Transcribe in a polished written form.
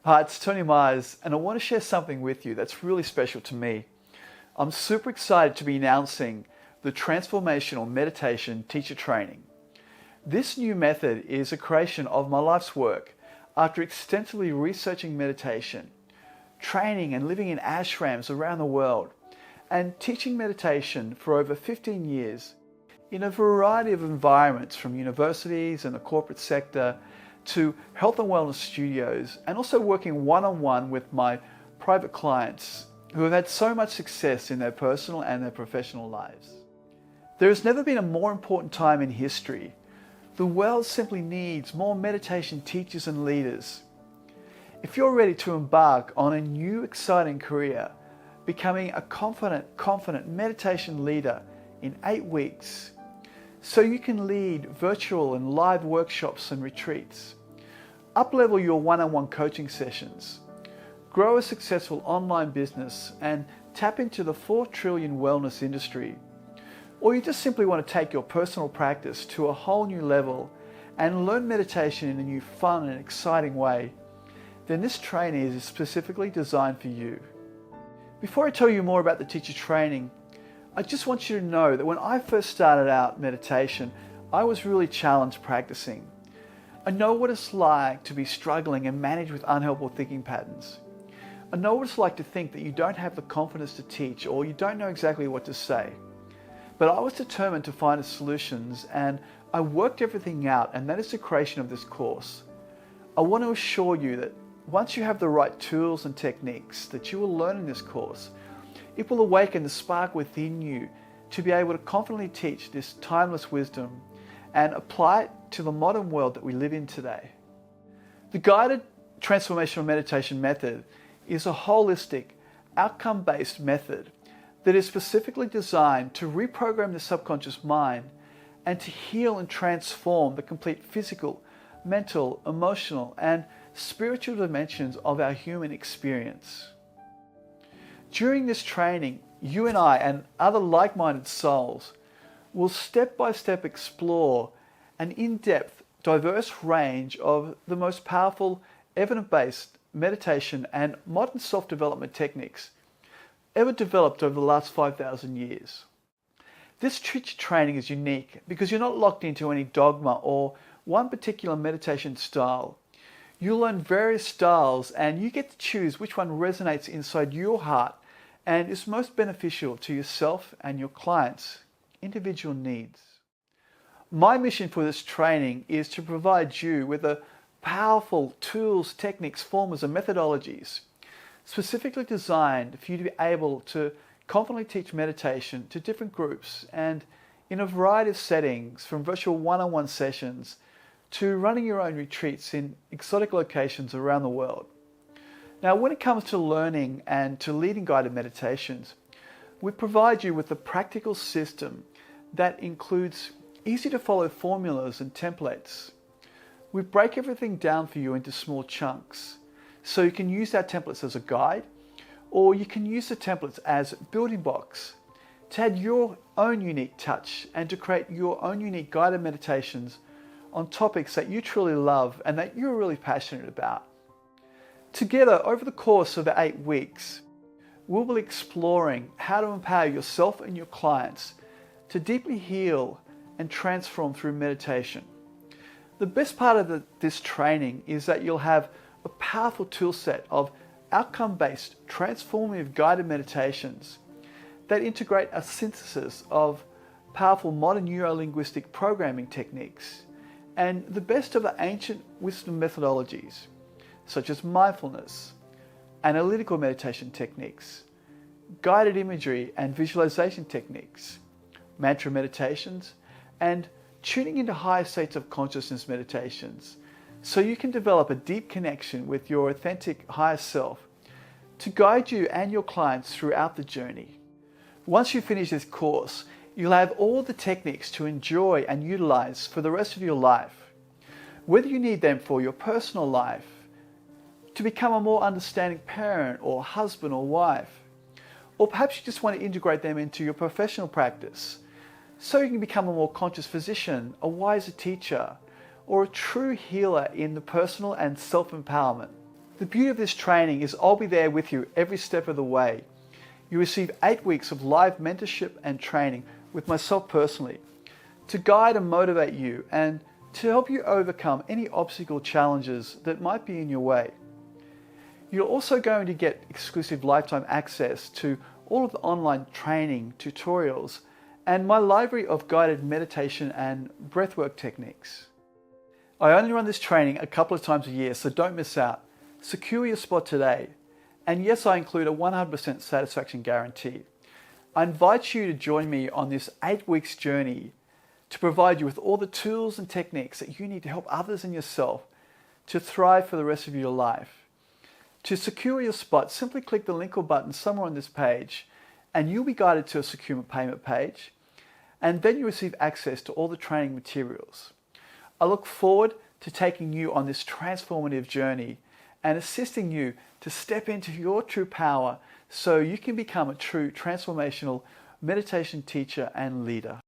Hi, it's Tony Myers, and I want to share something with you that's really special to me. I'm super excited to be announcing the Transformational Meditation Teacher Training. This new method is a creation of my life's work after extensively researching meditation, training and living in ashrams around the world, and teaching meditation for over 15 years in a variety of environments, from universities and the corporate sector to health and wellness studios, and also working one-on-one with my private clients who have had so much success in their personal and their professional lives. There has never been a more important time in history. The world simply needs more meditation teachers and leaders. If you're ready to embark on a new exciting career, becoming a confident meditation leader in 8 weeks, so you can lead virtual and live workshops and retreats, up-level your one-on-one coaching sessions, grow a successful online business, and tap into the 4 trillion wellness industry, or you just simply want to take your personal practice to a whole new level and learn meditation in a new fun and exciting way, then this training is specifically designed for you. Before I tell you more about the teacher training, I just want you to know that when I first started out meditation, I was really challenged practicing. I know what it's like to be struggling and managed with unhelpful thinking patterns. I know what it's like to think that you don't have the confidence to teach or you don't know exactly what to say. But I was determined to find solutions, and I worked everything out, and that is the creation of this course. I want to assure you that once you have the right tools and techniques that you will learn in this course, it will awaken the spark within you to be able to confidently teach this timeless wisdom and apply it to the modern world that we live in today. The guided transformational meditation method is a holistic, outcome-based method that is specifically designed to reprogram the subconscious mind and to heal and transform the complete physical, mental, emotional, and spiritual dimensions of our human experience. During this training, you and I and other like-minded souls will step-by-step explore an in-depth, diverse range of the most powerful, evidence-based meditation and modern self-development techniques ever developed over the last 5,000 years. This teacher training is unique because you're not locked into any dogma or one particular meditation style. You'll learn various styles, and you get to choose which one resonates inside your heart and is most beneficial to yourself and your clients' individual needs. My mission for this training is to provide you with the powerful tools, techniques, formulas, and methodologies specifically designed for you to be able to confidently teach meditation to different groups and in a variety of settings, from virtual one-on-one sessions to running your own retreats in exotic locations around the world. Now, when it comes to learning and to leading guided meditations, we provide you with a practical system that includes easy to follow formulas and templates. We break everything down for you into small chunks, so you can use our templates as a guide, or you can use the templates as building blocks to add your own unique touch and to create your own unique guided meditations on topics that you truly love and that you're really passionate about. Together, over the course of 8 weeks, we'll be exploring how to empower yourself and your clients to deeply heal and transform through meditation. The best part of this training is that you'll have a powerful tool set of outcome-based, transformative guided meditations that integrate a synthesis of powerful modern neuro-linguistic programming techniques and the best of the ancient wisdom methodologies, such as mindfulness, analytical meditation techniques, guided imagery and visualization techniques, mantra meditations, and tuning into higher states of consciousness meditations, so you can develop a deep connection with your authentic higher self to guide you and your clients throughout the journey. Once you finish this course, you'll have all the techniques to enjoy and utilize for the rest of your life. Whether you need them for your personal life, to become a more understanding parent or husband or wife, or perhaps you just want to integrate them into your professional practice, so you can become a more conscious physician, a wiser teacher, or a true healer in the personal and self-empowerment. The beauty of this training is I'll be there with you every step of the way. You receive 8 weeks of live mentorship and training with myself personally to guide and motivate you and to help you overcome any obstacle challenges that might be in your way. You're also going to get exclusive lifetime access to all of the online training, tutorials, and my library of guided meditation and breathwork techniques. I only run this training a couple of times a year, so don't miss out. Secure your spot today. And yes, I include a 100% satisfaction guarantee. I invite you to join me on this 8 weeks journey to provide you with all the tools and techniques that you need to help others and yourself to thrive for the rest of your life. To secure your spot, simply click the link or button somewhere on this page and you'll be guided to a secure payment page, and then you receive access to all the training materials. I look forward to taking you on this transformative journey and assisting you to step into your true power so you can become a true transformational meditation teacher and leader.